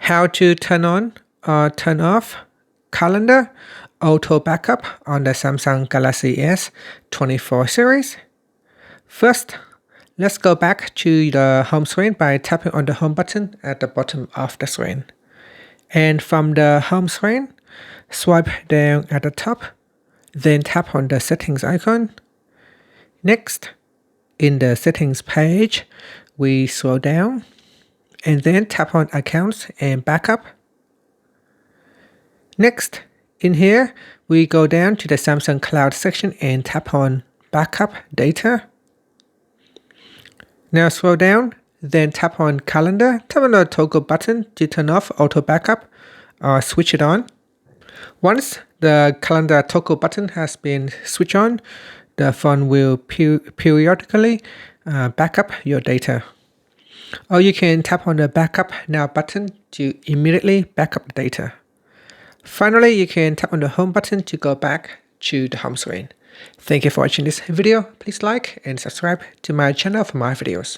How to turn on or turn off calendar auto backup on the Samsung Galaxy S24 series. First, let's go back to the home screen by tapping on the home button at the bottom of the screen. And from the home screen, swipe down at the top, then tap on the settings icon. Next, in the settings page, we scroll down and then tap on accounts and backup. Next, in here, we go down to the Samsung Cloud section and tap on backup data. Now scroll down, then tap on calendar, tap on the toggle button to turn off auto backup or switch it on. Once the calendar toggle button has been switched on, the phone will periodically back up your data. Or you can tap on the backup now button to immediately back up the data. Finally, you can tap on the home button to go back to the home screen. Thank you for watching this video. Please like and subscribe to my channel for more videos.